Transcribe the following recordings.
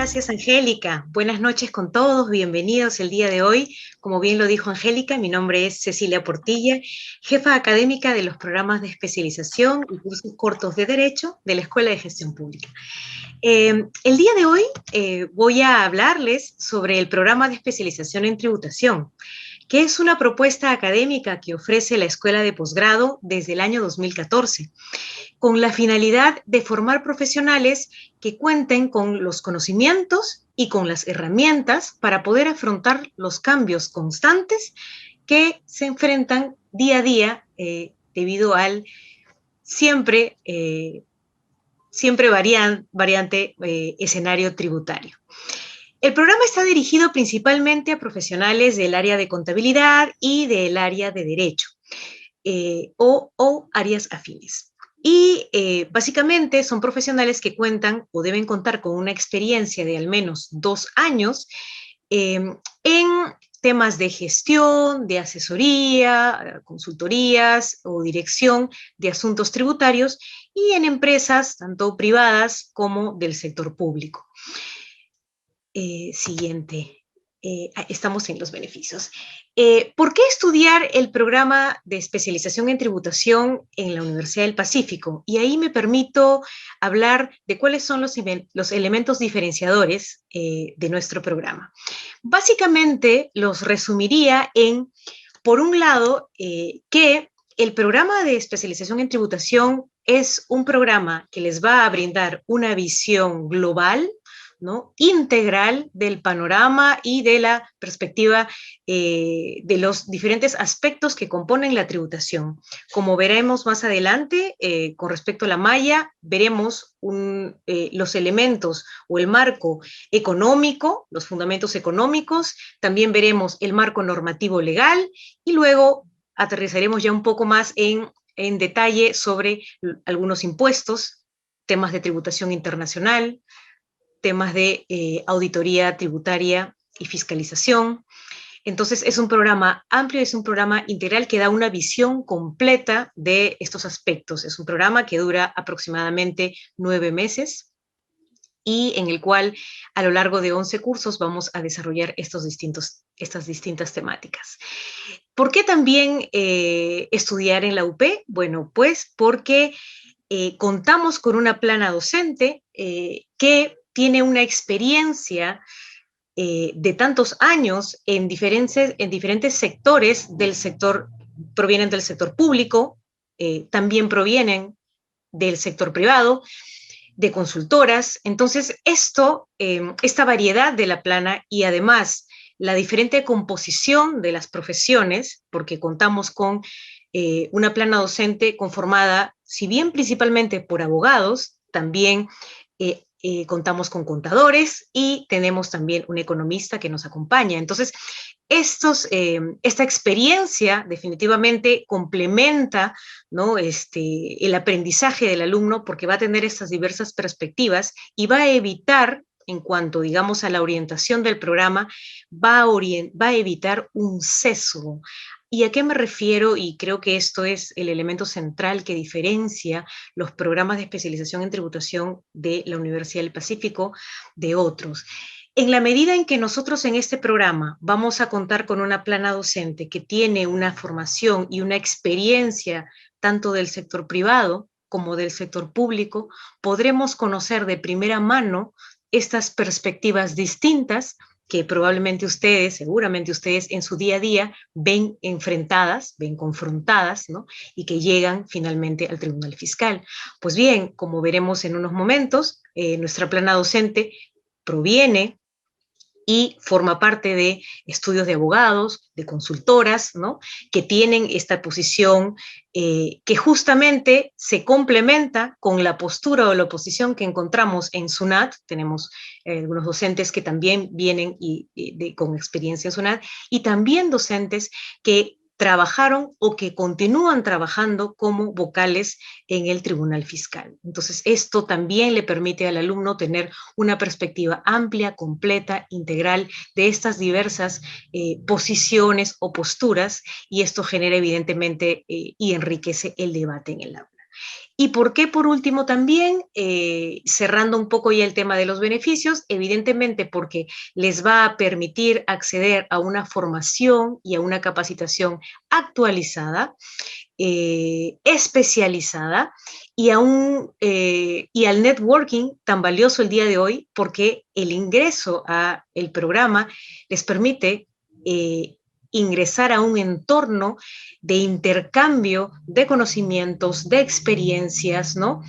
gracias, Angélica. Buenas noches con todos, bienvenidos el día de hoy. Como bien lo dijo Angélica, mi nombre es Cecilia Portilla, jefa académica de los programas de especialización y cursos cortos de Derecho de la Escuela de Gestión Pública. El día de hoy voy a hablarles sobre el programa de especialización en tributación, que es una propuesta académica que ofrece la Escuela de Posgrado desde el año 2014, con la finalidad de formar profesionales que cuenten con los conocimientos y con las herramientas para poder afrontar los cambios constantes que se enfrentan día a día debido al siempre variante escenario tributario. El programa está dirigido principalmente a profesionales del área de contabilidad y del área de derecho o áreas afines. Y básicamente son profesionales que cuentan o deben contar con una experiencia de al menos 2 años en temas de gestión, de asesoría, consultorías o dirección de asuntos tributarios y en empresas tanto privadas como del sector público. Siguiente. Estamos en los beneficios. ¿Por qué estudiar el programa de especialización en tributación en la Universidad del Pacífico? Y ahí me permito hablar de cuáles son los elementos diferenciadores de nuestro programa. Básicamente los resumiría en, por un lado, que el programa de especialización en tributación es un programa que les va a brindar una visión global, ¿no?, integral del panorama y de la perspectiva de los diferentes aspectos que componen la tributación. Como veremos más adelante, con respecto a la malla, veremos los elementos o el marco económico, los fundamentos económicos, también veremos el marco normativo legal y luego aterrizaremos ya un poco más en detalle sobre algunos impuestos, temas de tributación internacional, temas de auditoría tributaria y fiscalización. Entonces es un programa amplio, es un programa integral que da una visión completa de estos aspectos. Es un programa que dura aproximadamente 9 meses y en el cual a lo largo de 11 cursos vamos a desarrollar estas distintas temáticas. ¿Por qué también estudiar en la UP? Bueno, pues porque contamos con una plana docente que tiene una experiencia de tantos años en diferentes sectores provienen del sector público, también provienen del sector privado, de consultoras. Entonces, esta variedad de la plana y además la diferente composición de las profesiones, porque contamos con una plana docente conformada, si bien principalmente por abogados, también contamos con contadores y tenemos también un economista que nos acompaña. Entonces, esta experiencia definitivamente complementa, ¿no?, el aprendizaje del alumno porque va a tener estas diversas perspectivas y va a evitar, en cuanto, digamos, a la orientación del programa, va a evitar un sesgo. ¿Y a qué me refiero? Y creo que esto es el elemento central que diferencia los programas de especialización en tributación de la Universidad del Pacífico de otros. En la medida en que nosotros en este programa vamos a contar con una plana docente que tiene una formación y una experiencia tanto del sector privado como del sector público, podremos conocer de primera mano estas perspectivas distintas que probablemente seguramente ustedes en su día a día ven enfrentadas, ven confrontadas, ¿no?, y que llegan finalmente al Tribunal Fiscal. Pues bien, como veremos en unos momentos, nuestra plana docente proviene y forma parte de estudios de abogados, de consultoras, ¿no?, que tienen esta posición que justamente se complementa con la postura o la posición que encontramos en SUNAT. Tenemos algunos docentes que también vienen con experiencia en SUNAT y también docentes que trabajaron o que continúan trabajando como vocales en el Tribunal Fiscal. Entonces, esto también le permite al alumno tener una perspectiva amplia, completa, integral de estas diversas posiciones o posturas, y esto genera evidentemente y enriquece el debate en el aula. ¿Y por qué, por último, también, cerrando un poco ya el tema de los beneficios? Evidentemente porque les va a permitir acceder a una formación y a una capacitación actualizada, especializada y al networking tan valioso el día de hoy, porque el ingreso a el programa les permite ingresar a un entorno de intercambio de conocimientos, de experiencias, ¿no?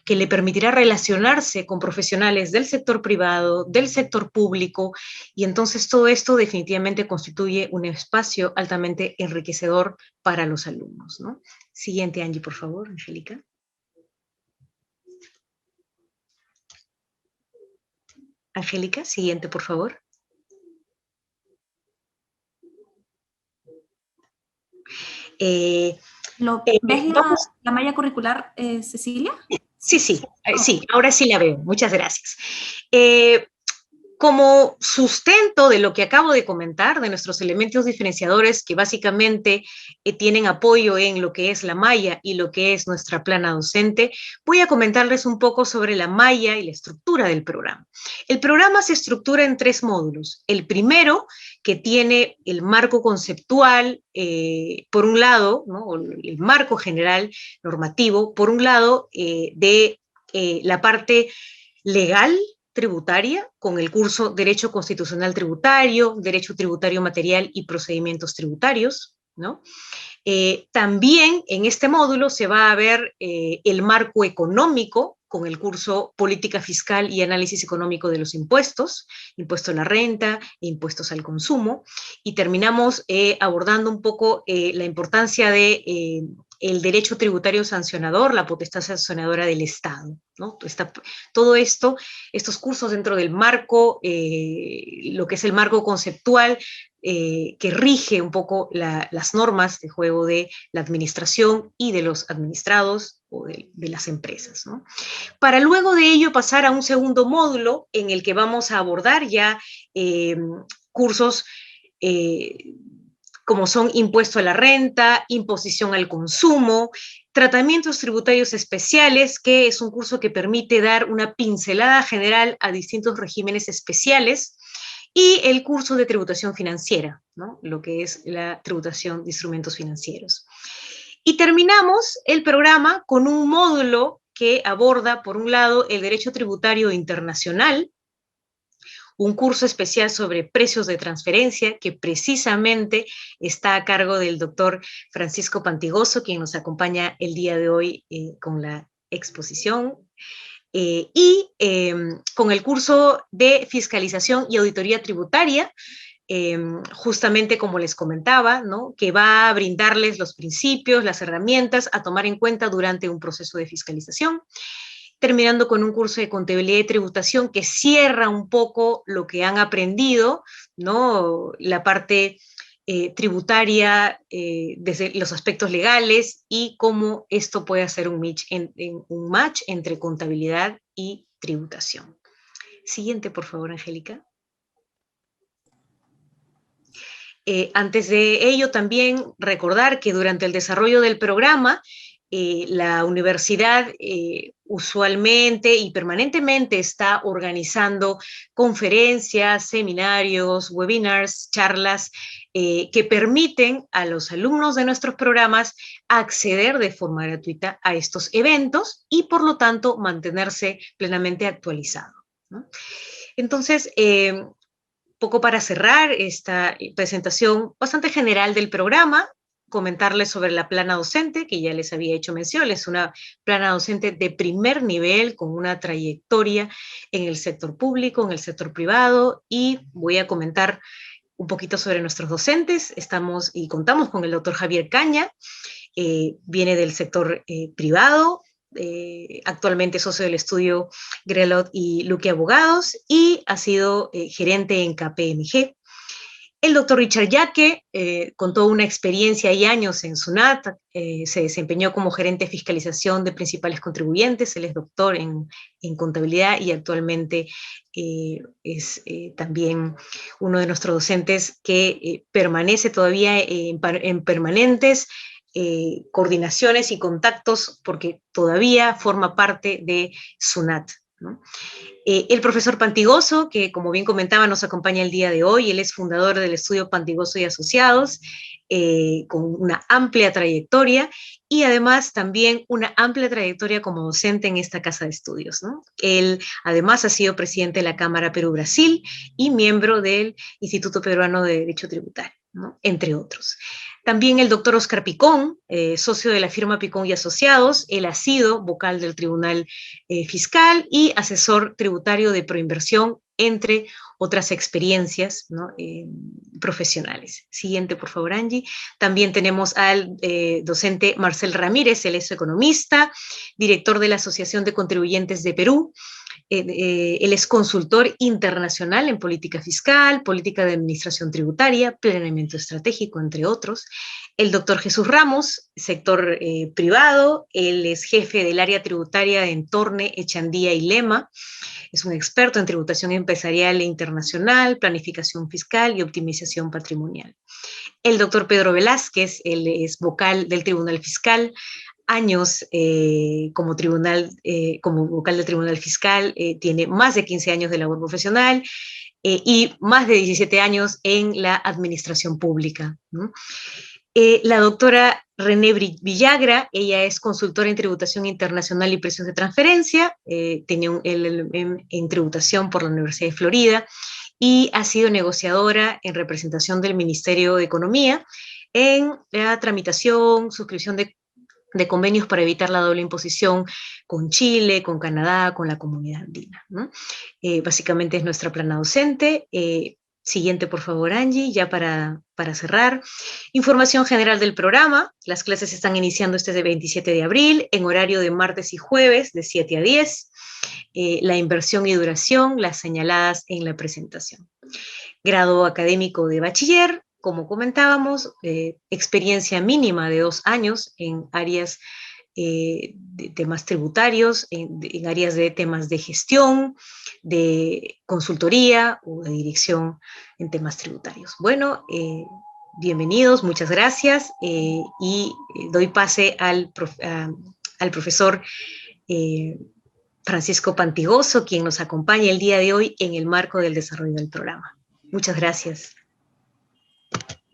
Que le permitirá relacionarse con profesionales del sector privado, del sector público, y entonces todo esto definitivamente constituye un espacio altamente enriquecedor para los alumnos, ¿no? Siguiente, Angie, por favor, Angélica. Angélica, siguiente, por favor. ¿Ves la malla curricular, Cecilia? Sí, ahora sí la veo. Muchas gracias. Como sustento de lo que acabo de comentar, de nuestros elementos diferenciadores que básicamente tienen apoyo en lo que es la malla y lo que es nuestra plana docente, voy a comentarles un poco sobre la malla y la estructura del programa. El programa se estructura en 3 módulos. El primero, que tiene el marco conceptual, por un lado, ¿no? El marco general normativo, por un lado, de la parte legal, tributaria, con el curso Derecho Constitucional Tributario, Derecho Tributario Material y Procedimientos Tributarios, ¿no? También en este módulo se va a ver el marco económico con el curso Política Fiscal y Análisis Económico de los Impuestos, impuesto a la renta e impuestos al consumo, y terminamos abordando un poco la importancia de el derecho tributario sancionador, la potestad sancionadora del Estado, ¿no? Todo esto, estos cursos dentro del marco, lo que es el marco conceptual, que rige un poco las normas de juego de la administración y de los administrados o de las empresas, ¿no? Para luego de ello pasar a un segundo módulo en el que vamos a abordar ya cursos como son impuesto a la renta, imposición al consumo, tratamientos tributarios especiales, que es un curso que permite dar una pincelada general a distintos regímenes especiales, y el curso de tributación financiera, ¿no? Lo que es la tributación de instrumentos financieros. Y terminamos el programa con un módulo que aborda, por un lado, el derecho tributario internacional, un curso especial sobre precios de transferencia que precisamente está a cargo del doctor Francisco Pantigoso, quien nos acompaña el día de hoy con la exposición. Con el curso de fiscalización y auditoría tributaria, justamente como les comentaba, ¿no? Que va a brindarles los principios, las herramientas a tomar en cuenta durante un proceso de fiscalización, terminando con un curso de contabilidad y tributación que cierra un poco lo que han aprendido, ¿no? La parte tributaria desde los aspectos legales y cómo esto puede hacer un match entre contabilidad y tributación. Siguiente, por favor, Angélica. Antes de ello, también recordar que durante el desarrollo del programa, la universidad usualmente y permanentemente está organizando conferencias, seminarios, webinars, charlas que permiten a los alumnos de nuestros programas acceder de forma gratuita a estos eventos y, por lo tanto, mantenerse plenamente actualizado, ¿no? Entonces, poco para cerrar esta presentación bastante general del programa, comentarles sobre la plana docente, que ya les había hecho mención. Es una plana docente de primer nivel, con una trayectoria en el sector público, en el sector privado, y voy a comentar un poquito sobre nuestros docentes. Estamos y contamos con el doctor Javier Caña, viene del sector privado, actualmente socio del estudio Grelot y Luque Abogados, y ha sido gerente en KPMG. El doctor Richard Yaque, con toda una experiencia y años en SUNAT, se desempeñó como gerente de fiscalización de principales contribuyentes. Él es doctor en contabilidad y actualmente es también uno de nuestros docentes que permanece todavía en permanentes coordinaciones y contactos porque todavía forma parte de SUNAT, ¿no? El profesor Pantigoso, que como bien comentaba nos acompaña el día de hoy, él es fundador del estudio Pantigoso y Asociados, con una amplia trayectoria y además también una amplia trayectoria como docente en esta casa de estudios, ¿no? Él además ha sido presidente de la Cámara Perú-Brasil y miembro del Instituto Peruano de Derecho Tributario, ¿no? Entre otros. También el doctor Oscar Picón, socio de la firma Picón y Asociados, él ha sido vocal del Tribunal Fiscal y asesor tributario de Proinversión, entre otras experiencias, ¿no? Profesionales. Siguiente, por favor, Angie. También tenemos al docente Marcel Ramírez, él es economista, director de la Asociación de Contribuyentes de Perú. Él es consultor internacional en política fiscal, política de administración tributaria, planeamiento estratégico, entre otros. El doctor Jesús Ramos, sector privado, él es jefe del área tributaria en Torne, Echandía y Lema. Es un experto en tributación empresarial e internacional, planificación fiscal y optimización patrimonial. El doctor Pedro Velázquez, él es vocal del Tribunal Fiscal, años como vocal del Tribunal Fiscal, tiene más de 15 años de labor profesional y más de 17 años en la administración pública, ¿no? La doctora René Villagra, ella es consultora en tributación internacional y precios de transferencia, tiene un LLM en tributación por la Universidad de Florida y ha sido negociadora en representación del Ministerio de Economía en la tramitación, suscripción de convenios para evitar la doble imposición con Chile, con Canadá, con la comunidad andina, ¿no? Básicamente es nuestra plana docente. Siguiente, por favor, Angie, ya para cerrar. Información general del programa. Las clases están iniciando este 27 de abril, en horario de martes y jueves, de 7 a 10. La inversión y duración, las señaladas en la presentación. Grado académico de bachiller, como comentábamos, experiencia mínima de 2 años en áreas de temas tributarios, en áreas de temas de gestión, de consultoría o de dirección en temas tributarios. Bueno, bienvenidos, muchas gracias y doy pase al profesor Francisco Pantigoso, quien nos acompaña el día de hoy en el marco del desarrollo del programa. Muchas gracias.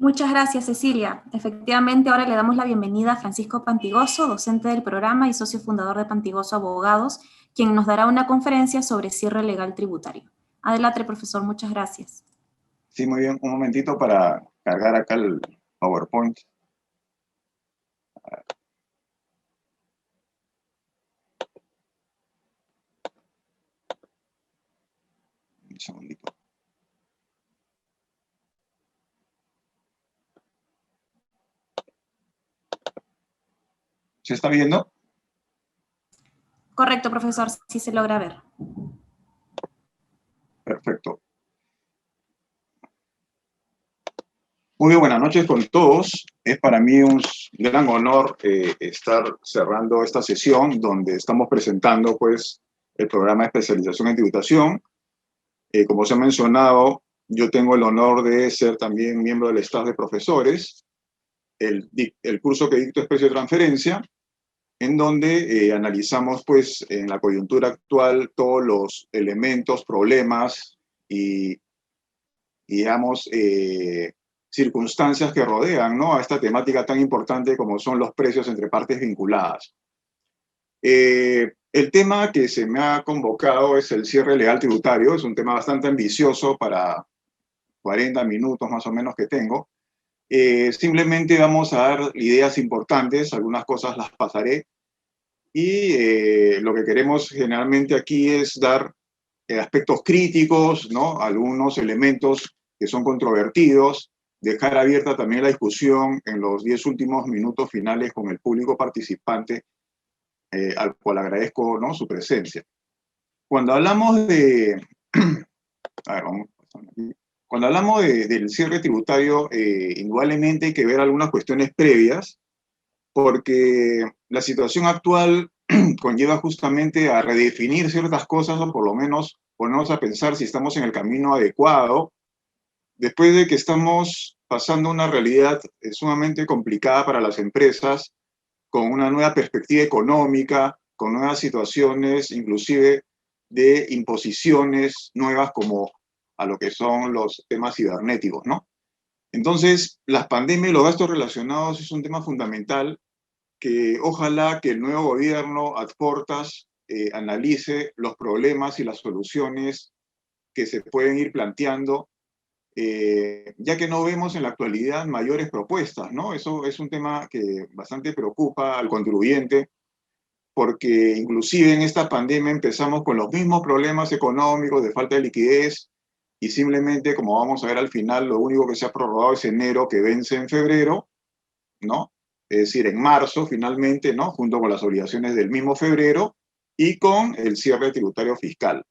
Muchas gracias, Cecilia. Efectivamente, ahora le damos la bienvenida a Francisco Pantigoso, docente del programa y socio fundador de Pantigoso Abogados, quien nos dará una conferencia sobre cierre legal tributario. Adelante, profesor, muchas gracias. Sí, muy bien. Un momentito para cargar acá el PowerPoint. Un segundito. ¿Se está viendo? Correcto, profesor, sí se logra ver. Perfecto. Muy buenas noches con todos. Es para mí un gran honor estar cerrando esta sesión donde estamos presentando pues, el programa de especialización en tributación. Como se ha mencionado, yo tengo el honor de ser también miembro del staff de profesores. El curso que dicto es precio de transferencia, en donde analizamos pues, en la coyuntura actual todos los elementos, problemas y digamos, circunstancias que rodean, ¿no?, a esta temática tan importante como son los precios entre partes vinculadas. El tema que se me ha convocado es el cierre legal tributario. Es un tema bastante ambicioso para 40 minutos más o menos que tengo. Simplemente vamos a dar ideas importantes, algunas cosas las pasaré, y lo que queremos generalmente aquí es dar aspectos críticos, ¿no?, algunos elementos que son controvertidos, dejar abierta también la discusión en los 10 últimos minutos finales con el público participante, al cual agradezco, ¿no?, su presencia. Cuando hablamos de... a ver, vamos aquí. Cuando hablamos del cierre tributario, indudablemente hay que ver algunas cuestiones previas, porque la situación actual conlleva justamente a redefinir ciertas cosas, o por lo menos ponernos a pensar si estamos en el camino adecuado, después de que estamos pasando una realidad sumamente complicada para las empresas, con una nueva perspectiva económica, con nuevas situaciones, inclusive de imposiciones nuevas como a lo que son los temas cibernéticos, ¿no? Entonces, las pandemias y los gastos relacionados es un tema fundamental que ojalá que el nuevo gobierno ad portas analice los problemas y las soluciones que se pueden ir planteando, ya que no vemos en la actualidad mayores propuestas, ¿no? Eso es un tema que bastante preocupa al contribuyente, porque inclusive en esta pandemia empezamos con los mismos problemas económicos de falta de liquidez y simplemente, como vamos a ver al final, lo único que se ha prorrogado es enero, que vence en febrero, ¿no? Es decir, en marzo finalmente, ¿no? Junto con las obligaciones del mismo febrero y con el cierre tributario fiscal.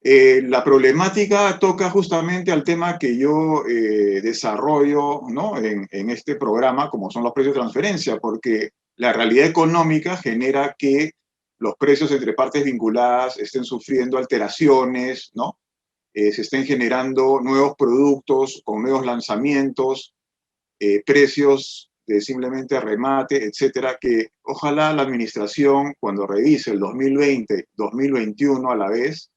La problemática toca justamente al tema que yo desarrollo, ¿no? en este programa, como son los precios de transferencia, porque la realidad económica genera que los precios entre partes vinculadas estén sufriendo alteraciones, ¿no? Se estén generando nuevos productos con nuevos lanzamientos, precios de simplemente remate, etcétera, que ojalá la administración, cuando revise el 2020, 2021 a la vez,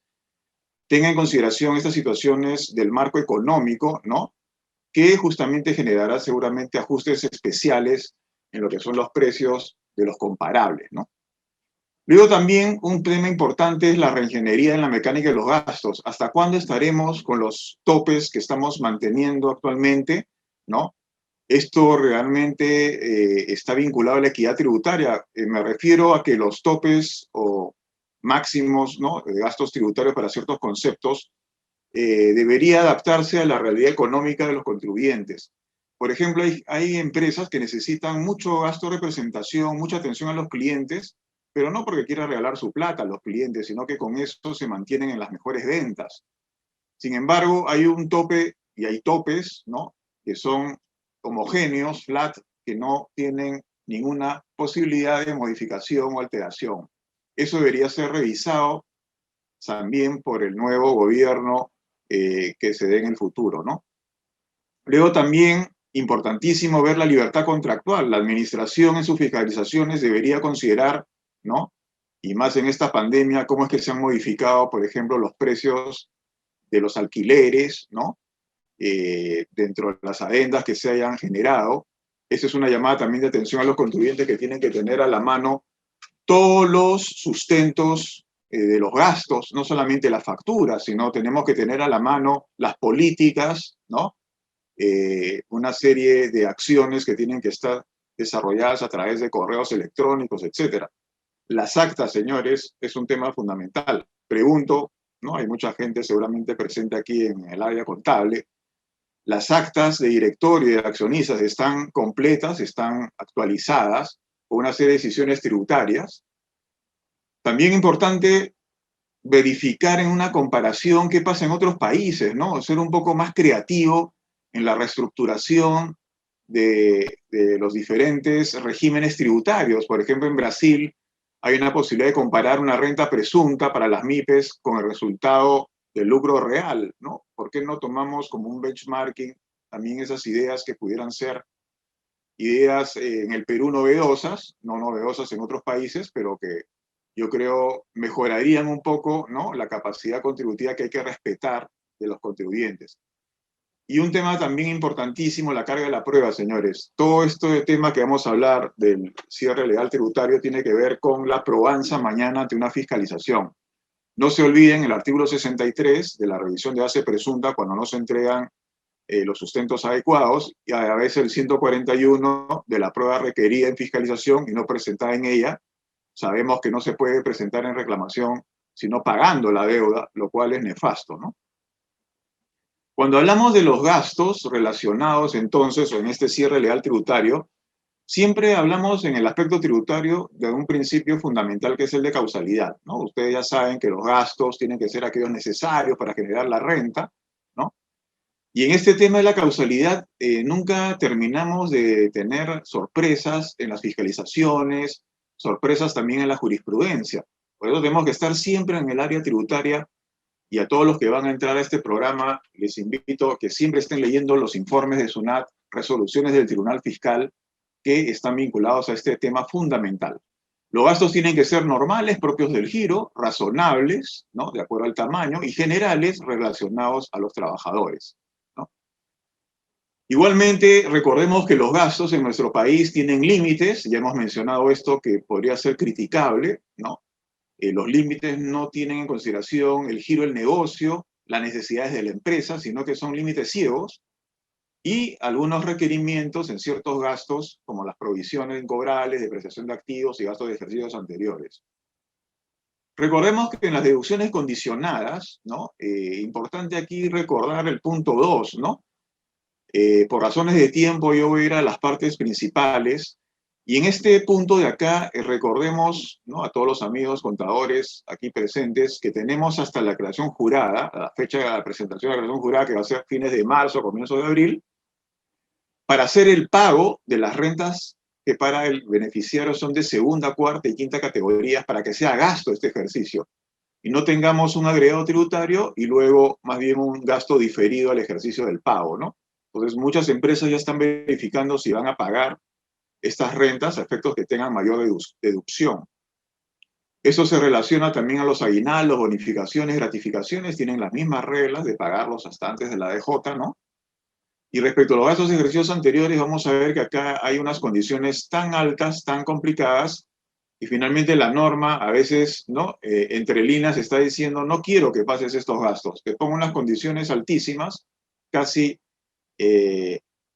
tenga en consideración estas situaciones del marco económico, ¿no? Que justamente generará seguramente ajustes especiales en lo que son los precios de los comparables, ¿no? Luego también un tema importante es la reingeniería en la mecánica de los gastos. ¿Hasta cuándo estaremos con los topes que estamos manteniendo actualmente, ¿no? Esto realmente está vinculado a la equidad tributaria. Me refiero a que los topes o máximos, ¿no? de gastos tributarios para ciertos conceptos debería adaptarse a la realidad económica de los contribuyentes. Por ejemplo, hay empresas que necesitan mucho gasto de representación, mucha atención a los clientes, pero no porque quieran regalar su plata a los clientes, sino que con eso se mantienen en las mejores ventas. Sin embargo, hay un tope y hay topes, ¿no? que son homogéneos, flat, que no tienen ninguna posibilidad de modificación o alteración. Eso debería ser revisado también por el nuevo gobierno que se dé en el futuro, ¿no? Luego también, importantísimo ver la libertad contractual. La administración en sus fiscalizaciones debería considerar, ¿no? Y más en esta pandemia, cómo es que se han modificado, por ejemplo, los precios de los alquileres, ¿no? Dentro de las adendas que se hayan generado. Esa es una llamada también de atención a los contribuyentes que tienen que tener a la mano todos los sustentos de los gastos, no solamente las facturas, sino tenemos que tener a la mano las políticas, ¿no? Una serie de acciones que tienen que estar desarrolladas a través de correos electrónicos, etc. Las actas, señores, es un tema fundamental. Pregunto, ¿no? Hay mucha gente seguramente presente aquí en el área contable. Las actas de directorio y de accionistas están completas, están actualizadas con una serie de decisiones tributarias. También importante verificar en una comparación qué pasa en otros países, ¿no? Ser un poco más creativo en la reestructuración de los diferentes regímenes tributarios. Por ejemplo, en Brasil hay una posibilidad de comparar una renta presunta para las MIPES con el resultado del lucro real, ¿no? ¿Por qué no tomamos como un benchmarking también esas ideas que pudieran ser ideas en el Perú novedosas, no novedosas en otros países, pero que yo creo mejorarían un poco, ¿no? la capacidad contributiva que hay que respetar de los contribuyentes? Y un tema también importantísimo, la carga de la prueba, señores. Todo este tema que vamos a hablar del cierre legal tributario tiene que ver con la probanza mañana ante una fiscalización. No se olviden el artículo 63 de la revisión de base presunta cuando no se entregan los sustentos adecuados, y a veces el 141 de la prueba requerida en fiscalización y no presentada en ella. Sabemos que no se puede presentar en reclamación sino pagando la deuda, lo cual es nefasto, ¿no? Cuando hablamos de los gastos relacionados entonces, o en este cierre legal tributario, siempre hablamos en el aspecto tributario de un principio fundamental que es el de causalidad, ¿no? Ustedes ya saben que los gastos tienen que ser aquellos necesarios para generar la renta, ¿no? Y en este tema de la causalidad, nunca terminamos de tener sorpresas en las fiscalizaciones, sorpresas también en la jurisprudencia. Por eso tenemos que estar siempre en el área tributaria y a todos los que van a entrar a este programa, les invito a que siempre estén leyendo los informes de SUNAT, resoluciones del Tribunal Fiscal, que están vinculados a este tema fundamental. Los gastos tienen que ser normales, propios del giro, razonables, ¿no?, de acuerdo al tamaño, y generales relacionados a los trabajadores, ¿no? Igualmente, recordemos que los gastos en nuestro país tienen límites, ya hemos mencionado esto que podría ser criticable, ¿no? Los límites no tienen en consideración el giro del negocio, las necesidades de la empresa, sino que son límites ciegos, y algunos requerimientos en ciertos gastos, como las provisiones incobrables, depreciación de activos y gastos de ejercicios anteriores. Recordemos que en las deducciones condicionadas, ¿no?, importante aquí recordar el punto 2, ¿no? Por razones de tiempo yo voy a ir a las partes principales, y en este punto de acá recordemos, ¿no?, a todos los amigos contadores aquí presentes que tenemos hasta la creación jurada, a la fecha de la presentación de la creación jurada, que va a ser fines de marzo, comienzos de abril, para hacer el pago de las rentas que para el beneficiario son de segunda, cuarta y quinta categorías, para que sea gasto este ejercicio y no tengamos un agregado tributario y luego más bien un gasto diferido al ejercicio del pago, ¿no? Entonces muchas empresas ya están verificando si van a pagar estas rentas a efectos que tengan mayor deducción. Eso se relaciona también a los aguinaldos, bonificaciones, gratificaciones, tienen las mismas reglas de pagarlos hasta antes de la DJ, ¿no? Y respecto a los gastos de ejercicios anteriores, vamos a ver que acá hay unas condiciones tan altas, tan complicadas, y finalmente la norma a veces, ¿no?, entre líneas está diciendo, no quiero que pases estos gastos, te pongo unas condiciones altísimas, casi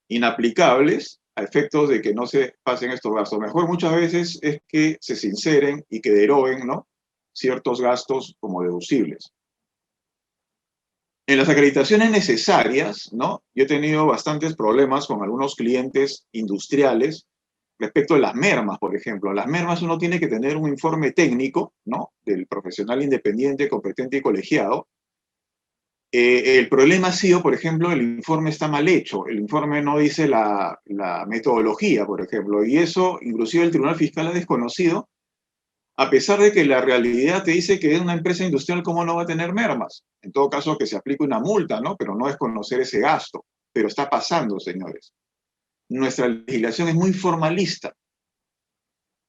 inaplicables, a efectos de que no se pasen estos gastos. Mejor muchas veces es que se sinceren y que deroguen, ¿no?, ciertos gastos como deducibles. En las acreditaciones necesarias, ¿no?, yo he tenido bastantes problemas con algunos clientes industriales respecto a las mermas, por ejemplo. Las mermas uno tiene que tener un informe técnico, ¿no?, del profesional independiente, competente y colegiado. El problema ha sido, por ejemplo, el informe está mal hecho, el informe no dice la metodología, por ejemplo, y eso inclusive el Tribunal Fiscal ha desconocido, a pesar de que la realidad te dice que es una empresa industrial, ¿cómo no va a tener mermas? En todo caso, que se aplique una multa, ¿no? Pero no es conocer ese gasto. Pero está pasando, señores. Nuestra legislación es muy formalista.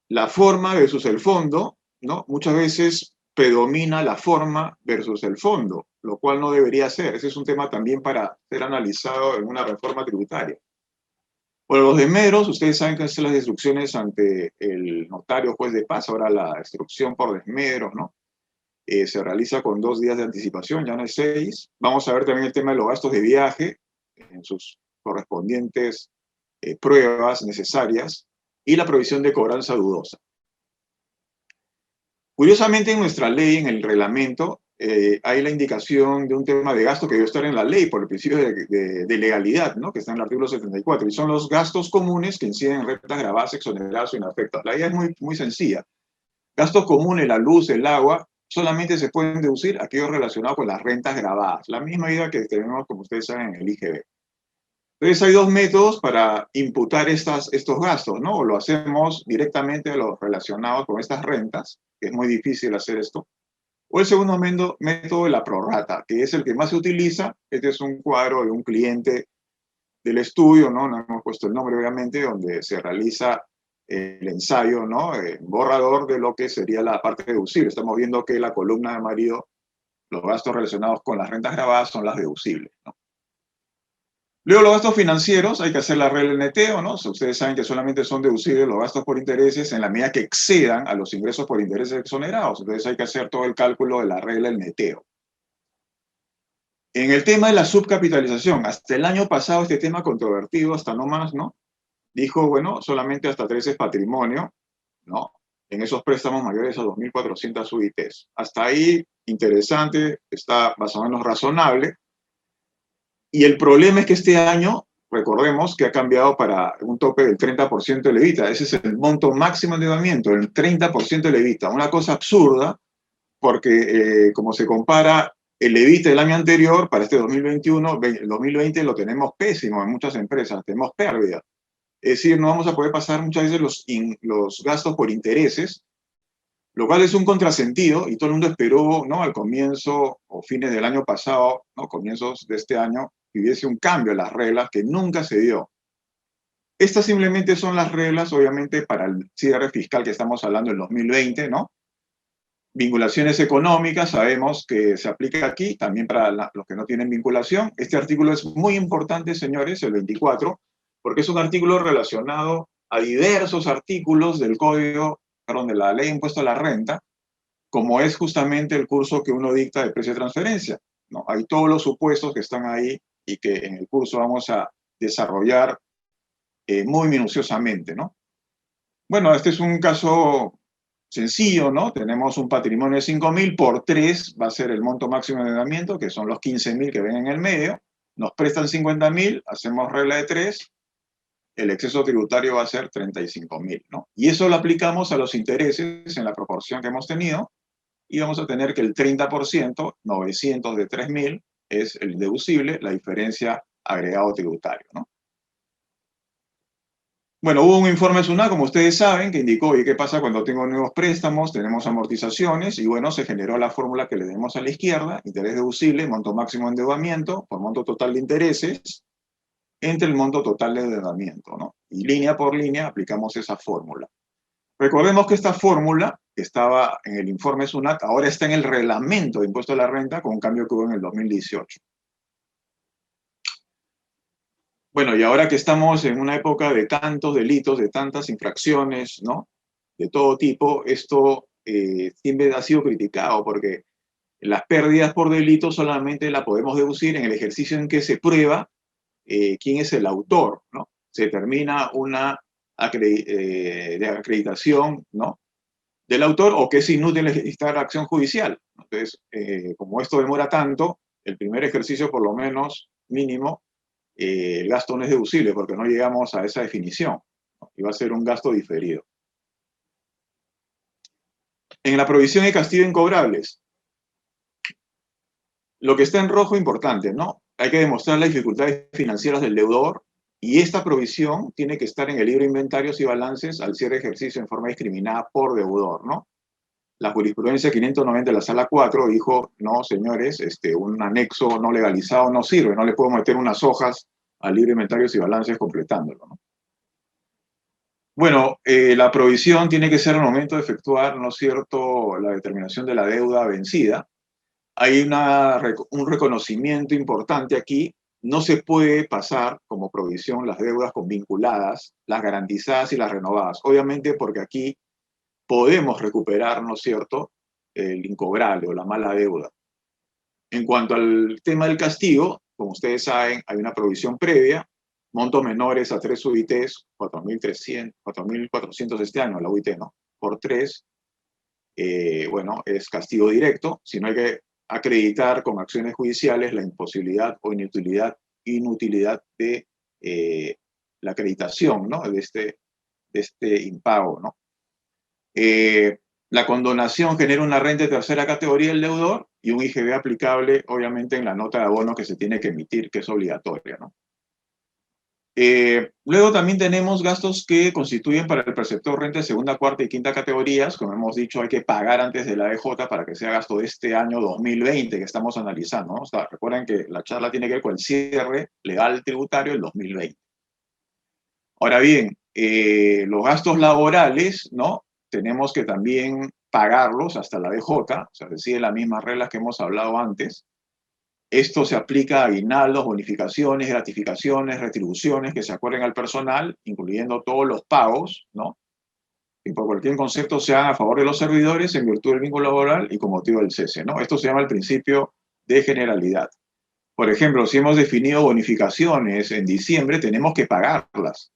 La forma versus el fondo, ¿no?, muchas veces predomina la forma versus el fondo, lo cual no debería ser. Ese es un tema también para ser analizado en una reforma tributaria. Bueno, los desmedros, ustedes saben que hacen las instrucciones ante el notario juez de paz, ahora la instrucción por desmedros, ¿no? Se realiza con 2 días de anticipación, ya no es 6. Vamos a ver también el tema de los gastos de viaje, en sus correspondientes pruebas necesarias, y la provisión de cobranza dudosa. Curiosamente, en nuestra ley, en el reglamento, hay la indicación de un tema de gasto que debe estar en la ley por el principio de legalidad, ¿no?, que está en el artículo 74, y son los gastos comunes que inciden en rentas grabadas, exoneradas o inafectas. La idea es muy sencilla. Gastos comunes, la luz, el agua, solamente se pueden deducir aquellos relacionados con las rentas grabadas. La misma idea que tenemos, como ustedes saben, en el IGB. Entonces hay 2 métodos para imputar estos gastos, ¿no? O lo hacemos directamente a los relacionados con estas rentas, que es muy difícil hacer esto, o el segundo método de la prorrata, que es el que más se utiliza. Este es un cuadro de un cliente del estudio, ¿no? No hemos puesto el nombre, obviamente, donde se realiza el ensayo, ¿no?, borrador de lo que sería la parte deducible. Estamos viendo que la columna de amarillo, los gastos relacionados con las rentas grabadas son las deducibles, ¿no? Luego los gastos financieros, hay que hacer la regla del neteo, ¿no? Ustedes saben que solamente son deducibles los gastos por intereses en la medida que excedan a los ingresos por intereses exonerados. Entonces hay que hacer todo el cálculo de la regla del neteo. En el tema de la subcapitalización, hasta el año pasado este tema controvertido, hasta no más, ¿no?, dijo, bueno, solamente hasta 3 es patrimonio, ¿no?, en esos préstamos mayores a 2.400 UITs. Hasta ahí, interesante, está más o menos razonable. Y el problema es que este año, recordemos que ha cambiado para un tope del 30% del EBITDA. Ese es el monto máximo de endeudamiento, el 30% del EBITDA. Una cosa absurda, porque como se compara el EBITDA del año anterior para este 2021, el 2020 lo tenemos pésimo en muchas empresas, tenemos pérdida. Es decir, no vamos a poder pasar muchas veces los gastos por intereses, Lo cual es un contrasentido y todo el mundo esperó, ¿no? Al comienzo o fines del año pasado, ¿no? Comienzos de este año, que hubiese un cambio en las reglas que nunca se dio. Estas simplemente son las reglas, obviamente, para el cierre fiscal que estamos hablando en 2020, ¿no? Vinculaciones económicas, sabemos que se aplica aquí, también para los que no tienen vinculación. Este artículo es muy importante, señores, el 24, porque es un artículo relacionado a diversos artículos del Código, perdón, de la Ley de Impuesto a la Renta, como es justamente el curso que uno dicta de precio de transferencia, ¿no? Hay todos los supuestos que están ahí y que en el curso vamos a desarrollar muy minuciosamente, ¿no? Bueno, este es un caso sencillo, ¿no? Tenemos un patrimonio de 5.000 por 3, va a ser el monto máximo de endeudamiento, que son los 15.000 que ven en el medio. Nos prestan 50.000, hacemos regla de 3, el exceso tributario va a ser 35.000, ¿no? Y eso lo aplicamos a los intereses en la proporción que hemos tenido, y vamos a tener que el 30%, 900 de 3.000, es el deducible, la diferencia agregado tributario, ¿no? Bueno, hubo un informe SUNAT, como ustedes saben, que indicó, ¿y qué pasa cuando tengo nuevos préstamos? Tenemos amortizaciones, y bueno, se generó la fórmula que le demos a la izquierda, interés deducible, monto máximo de endeudamiento, por monto total de intereses, entre el monto total de endeudamiento, ¿no? Y línea por línea aplicamos esa fórmula. Recordemos que esta fórmula estaba en el informe SUNAT, ahora está en el reglamento de impuesto a la renta, con un cambio que hubo en el 2018. Bueno, y ahora que estamos en una época de tantos delitos, de tantas infracciones, ¿no? De todo tipo, esto siempre ha sido criticado porque las pérdidas por delito solamente la podemos deducir en el ejercicio en que se prueba quién es el autor, ¿no? Se termina una de acreditación, ¿no? Del autor, o que es inútil registrar acción judicial. Entonces, como esto demora tanto, el primer ejercicio por lo menos mínimo, el gasto no es deducible porque no llegamos a esa definición, ¿no? Y va a ser un gasto diferido. En la provisión de castigo incobrables, lo que está en rojo es importante, ¿no? Hay que demostrar las dificultades financieras del deudor y esta provisión tiene que estar en el libro de inventarios y balances al cierre de ejercicio en forma discriminada por deudor, ¿no? La jurisprudencia 590 de la Sala 4 dijo, no, señores, un anexo no legalizado no sirve, no le puedo meter unas hojas al libro de inventarios y balances completándolo, ¿no? Bueno, la provisión tiene que ser al momento de efectuar, ¿no es cierto?, la determinación de la deuda vencida. Hay un reconocimiento importante aquí. No se puede pasar como provisión las deudas con vinculadas, las garantizadas y las renovadas. Obviamente porque aquí podemos recuperar, ¿no es cierto?, el incobrable o la mala deuda. En cuanto al tema del castigo, como ustedes saben, hay una provisión previa, montos menores a 3 UITs, 4.400 este año, la UIT, ¿no? Por 3, bueno, es castigo directo, si no hay que acreditar con acciones judiciales la imposibilidad o inutilidad de la acreditación, ¿no? De este impago, ¿no? La condonación genera una renta de tercera categoría del deudor y un IGB aplicable, obviamente, en la nota de abono que se tiene que emitir, que es obligatoria, ¿no? Luego también tenemos gastos que constituyen para el perceptor renta de segunda, cuarta y quinta categorías. Como hemos dicho, hay que pagar antes de la EJ para que sea gasto de este año 2020 que estamos analizando, ¿no? O sea, recuerden que la charla tiene que ver con el cierre legal tributario del 2020. Ahora bien, los gastos laborales, ¿no? Tenemos que también pagarlos hasta la DJ, o sea, se siguen las mismas reglas que hemos hablado antes. Esto se aplica a aguinaldos, bonificaciones, gratificaciones, retribuciones que se acuerden al personal, incluyendo todos los pagos, ¿no? Y por cualquier concepto se hagan a favor de los servidores en virtud del vínculo laboral y con motivo del cese, ¿no? Esto se llama el principio de generalidad. Por ejemplo, si hemos definido bonificaciones en diciembre, tenemos que pagarlas.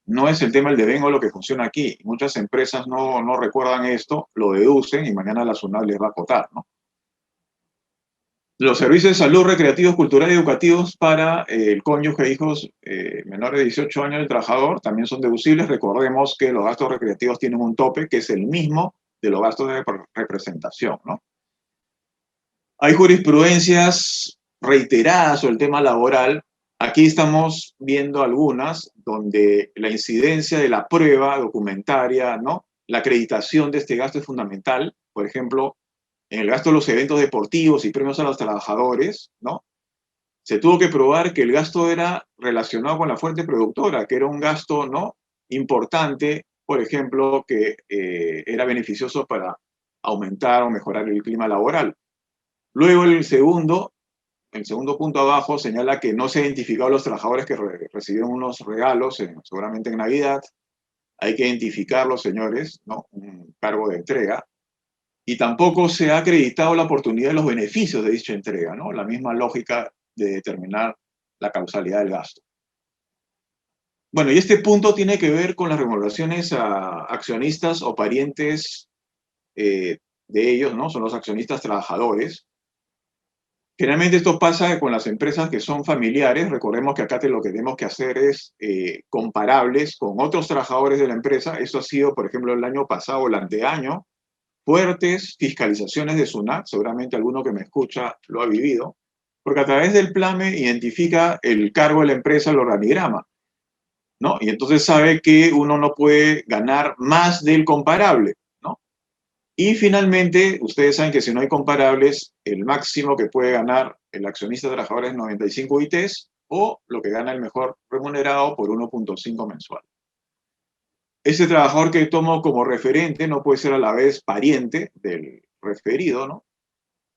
No es el tema del devengo lo que funciona aquí. Muchas empresas no recuerdan esto, lo deducen y mañana la SUNAT les va a acotar, ¿no? Los servicios de salud, recreativos, culturales y educativos para el cónyuge e hijos menores de 18 años del trabajador también son deducibles. Recordemos que los gastos recreativos tienen un tope que es el mismo de los gastos de representación, ¿no? Hay jurisprudencias reiteradas sobre el tema laboral. Aquí estamos viendo algunas donde la incidencia de la prueba documentaria, ¿no?, La acreditación de este gasto es fundamental. Por ejemplo, en el gasto de los eventos deportivos y premios a los trabajadores, ¿no? Se tuvo que probar que el gasto era relacionado con la fuente productora, que era un gasto, ¿no?, importante, por ejemplo, que era beneficioso para aumentar o mejorar el clima laboral. Luego el segundo punto abajo señala que no se ha identificado a los trabajadores que recibieron unos regalos, seguramente en Navidad. Hay que identificarlos, señores, ¿no?, un cargo de entrega. Y tampoco se ha acreditado la oportunidad de los beneficios de dicha entrega, ¿no? La misma lógica de determinar la causalidad del gasto. Bueno, y este punto tiene que ver con las remuneraciones a accionistas o parientes de ellos, ¿no? Son los accionistas trabajadores. Generalmente esto pasa con las empresas que son familiares. Recordemos que acá lo que tenemos que hacer es comparables con otros trabajadores de la empresa. Eso ha sido, por ejemplo, el año pasado o el anteaño, fuertes fiscalizaciones de SUNAT, seguramente alguno que me escucha lo ha vivido, porque a través del PLAME identifica el cargo de la empresa, el organigrama, ¿no? Y entonces sabe que uno no puede ganar más del comparable, ¿no? Y finalmente, ustedes saben que si no hay comparables, el máximo que puede ganar el accionista trabajador es 95 ITs o lo que gana el mejor remunerado por 1.5 mensual. Ese trabajador que tomo como referente no puede ser a la vez pariente del referido, ¿no?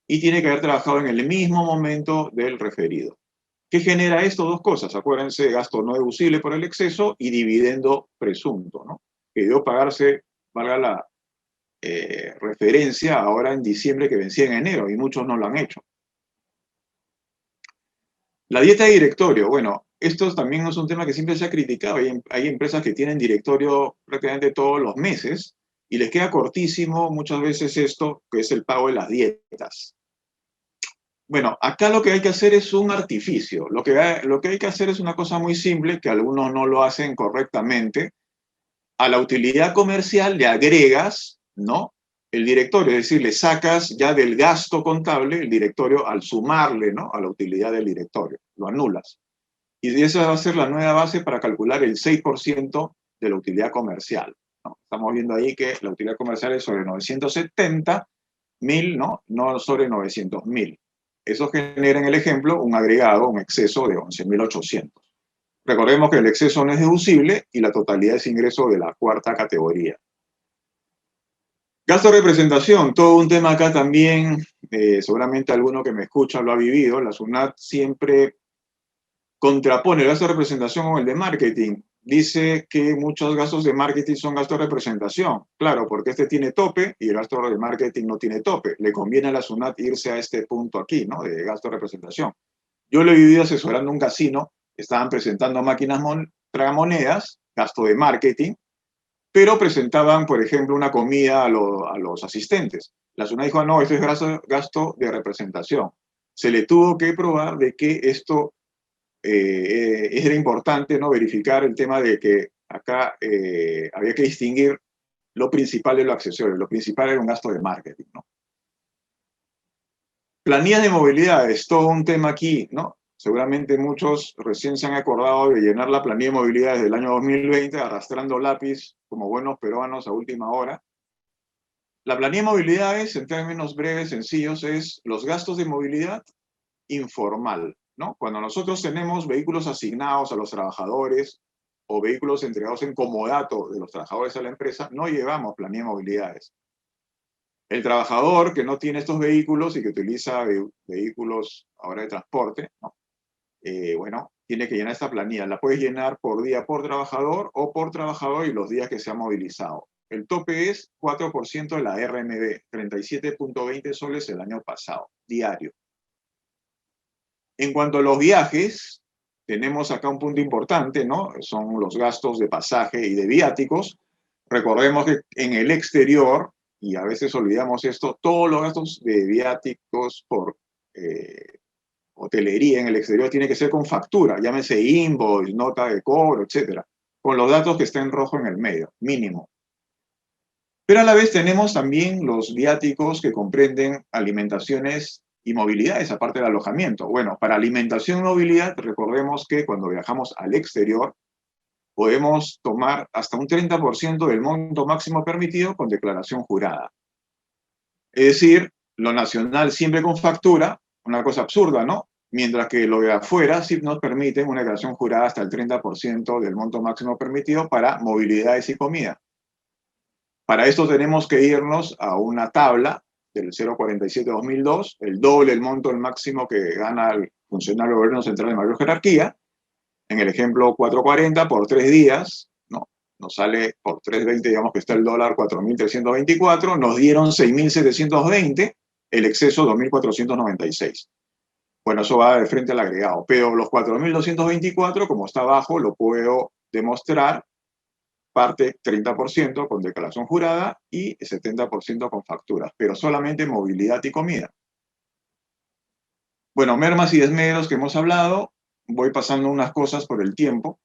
Y tiene que haber trabajado en el mismo momento del referido. ¿Qué genera esto? Dos cosas. Acuérdense, gasto no deducible por el exceso y dividendo presunto, ¿no? Que debió pagarse, valga la referencia, ahora en diciembre, que vencía en enero, y muchos no lo han hecho. La dieta de directorio, bueno, esto también es un tema que siempre se ha criticado. Hay empresas que tienen directorio prácticamente todos los meses y les queda cortísimo muchas veces esto, que es el pago de las dietas. Bueno, acá lo que hay que hacer es un artificio. Lo que hay que hacer es una cosa muy simple, que algunos no lo hacen correctamente. A la utilidad comercial le agregas, ¿no?, el directorio, es decir, le sacas ya del gasto contable el directorio al sumarle, ¿no?, a la utilidad del directorio, lo anulas. Y esa va a ser la nueva base para calcular el 6% de la utilidad comercial, ¿no? Estamos viendo ahí que la utilidad comercial es sobre 970.000, ¿no?, no sobre 900.000. Eso genera en el ejemplo un agregado, un exceso de 11.800. Recordemos que el exceso no es deducible y la totalidad es ingreso de la cuarta categoría. Gasto de representación, todo un tema acá también, seguramente alguno que me escucha lo ha vivido. La SUNAT siempre contrapone el gasto de representación con el de marketing. Dice que muchos gastos de marketing son gastos de representación. Claro, porque este tiene tope y el gasto de marketing no tiene tope. Le conviene a la SUNAT irse a este punto aquí, ¿no?, de gasto de representación. Yo lo he vivido asesorando un casino. Estaban presentando máquinas tragamonedas, gasto de marketing, pero presentaban, por ejemplo, una comida a los asistentes. La SUNAT dijo, no, esto es gasto de representación. Se le tuvo que probar de que esto era importante, ¿no?, verificar el tema de que acá había que distinguir lo principal de lo accesorio. Lo principal era un gasto de marketing, ¿no? Planillas de movilidad, es todo un tema aquí, ¿no? Seguramente muchos recién se han acordado de llenar la planilla de movilidad desde el año 2020, arrastrando lápiz como buenos peruanos a última hora. La planilla de movilidad es, en términos breves, sencillos, es los gastos de movilidad informal, ¿no? Cuando nosotros tenemos vehículos asignados a los trabajadores o vehículos entregados en comodato de los trabajadores a la empresa, no llevamos planilla de movilidades. El trabajador que no tiene estos vehículos y que utiliza vehículos ahora de transporte, ¿no?, bueno, tiene que llenar esta planilla. La puedes llenar por día por trabajador o por trabajador y los días que se ha movilizado. El tope es 4% de la RMB, 37.20 soles el año pasado, diario. En cuanto a los viajes, tenemos acá un punto importante, ¿no? Son los gastos de pasaje y de viáticos. Recordemos que en el exterior, y a veces olvidamos esto, todos los gastos de viáticos por hotelería en el exterior tiene que ser con factura, llámese invoice, nota de cobro, etcétera, con los datos que estén en rojo en el medio, mínimo. Pero a la vez tenemos también los viáticos que comprenden alimentaciones y movilidades, aparte del alojamiento. Bueno, para alimentación y movilidad, recordemos que cuando viajamos al exterior, podemos tomar hasta un 30% del monto máximo permitido con declaración jurada. Es decir, lo nacional siempre con factura, una cosa absurda, ¿no? Mientras que lo de afuera sí nos permiten una declaración jurada hasta el 30% del monto máximo permitido para movilidades y comida. Para esto tenemos que irnos a una tabla del 047-2002, el doble del monto el máximo que gana el funcionario del gobierno central de mayor jerarquía. En el ejemplo 440 por 3 días, ¿no? Nos sale por 3.20, digamos que está el dólar 4.324, nos dieron 6.720, el exceso 2.496. Bueno, eso va de frente al agregado, pero los 4.224, como está abajo, lo puedo demostrar, parte 30% con declaración jurada y 70% con facturas, pero solamente movilidad y comida. Bueno, mermas y desmedros que hemos hablado, voy pasando unas cosas por el tiempo.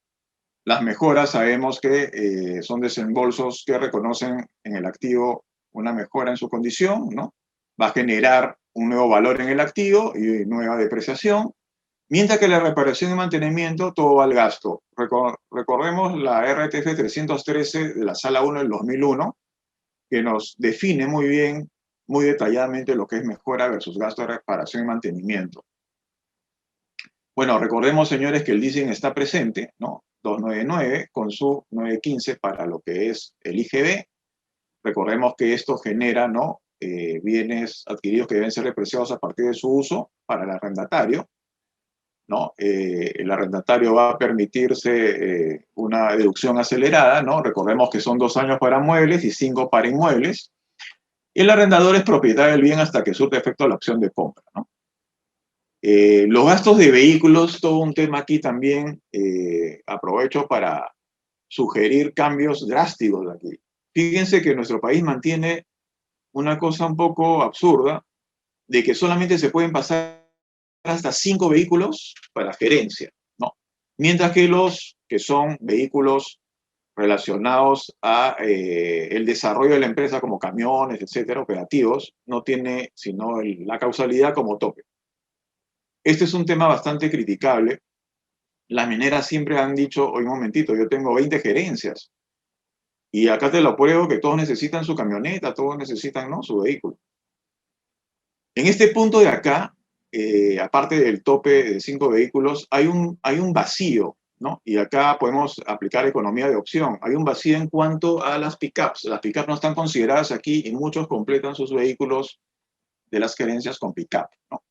Las mejoras sabemos que son desembolsos que reconocen en el activo una mejora en su condición, ¿no? Va a generar un nuevo valor en el activo y nueva depreciación, mientras que la reparación y mantenimiento todo va al gasto. Recordemos la RTF 313 de la Sala 1 del 2001, que nos define muy bien, muy detalladamente lo que es mejora versus gasto de reparación y mantenimiento. Bueno, recordemos, señores, que el leasing está presente, ¿no? 299 con su 915 para lo que es el IGB. Recordemos que esto genera, ¿no? Bienes adquiridos que deben ser depreciados a partir de su uso para el arrendatario, ¿no? El arrendatario va a permitirse una deducción acelerada, ¿no? Recordemos que son 2 años para muebles y 5 para inmuebles. Y el arrendador es propietario del bien hasta que surte efecto la opción de compra, ¿no? Los gastos de vehículos, todo un tema aquí también, aprovecho para sugerir cambios drásticos de aquí. Fíjense que nuestro país mantiene una cosa un poco absurda, de que solamente se pueden pasar hasta 5 vehículos para gerencia, ¿no? Mientras que los que son vehículos relacionados a el desarrollo de la empresa como camiones, etcétera, operativos, no tiene sino la causalidad como tope. Este es un tema bastante criticable. Las mineras siempre han dicho, oye, un momentito, yo tengo 20 gerencias y acá te lo pruebo que todos necesitan su camioneta, todos necesitan, ¿no?, su vehículo. En este punto de acá, aparte del tope de 5 vehículos, hay un vacío, ¿no? Y acá podemos aplicar economía de opción. Hay un vacío en cuanto a las pickups. Las pickups no están consideradas aquí y muchos completan sus vehículos de las gerencias con pickup, ¿no?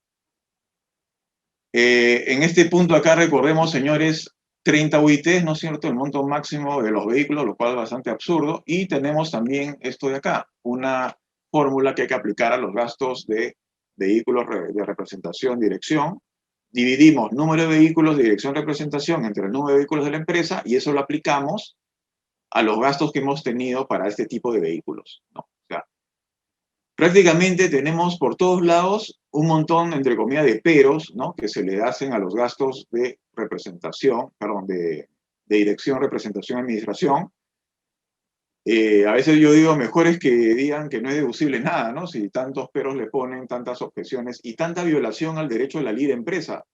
En este punto acá recordemos, señores, 30 UITs, ¿no es cierto?, el monto máximo de los vehículos, lo cual es bastante absurdo. Y tenemos también esto de acá, una fórmula que hay que aplicar a los gastos de vehículos de representación, dirección. Dividimos número de vehículos de dirección, representación entre el número de vehículos de la empresa y eso lo aplicamos a los gastos que hemos tenido para este tipo de vehículos, ¿no? O sea, prácticamente tenemos por todos lados un montón, entre comillas, de peros, ¿no?, que se le hacen a los gastos de representación, perdón, de dirección, representación, administración. A veces yo digo, mejor es que digan que no es deducible nada, ¿no? Si tantos peros le ponen, tantas objeciones y tanta violación al derecho de la libre empresa.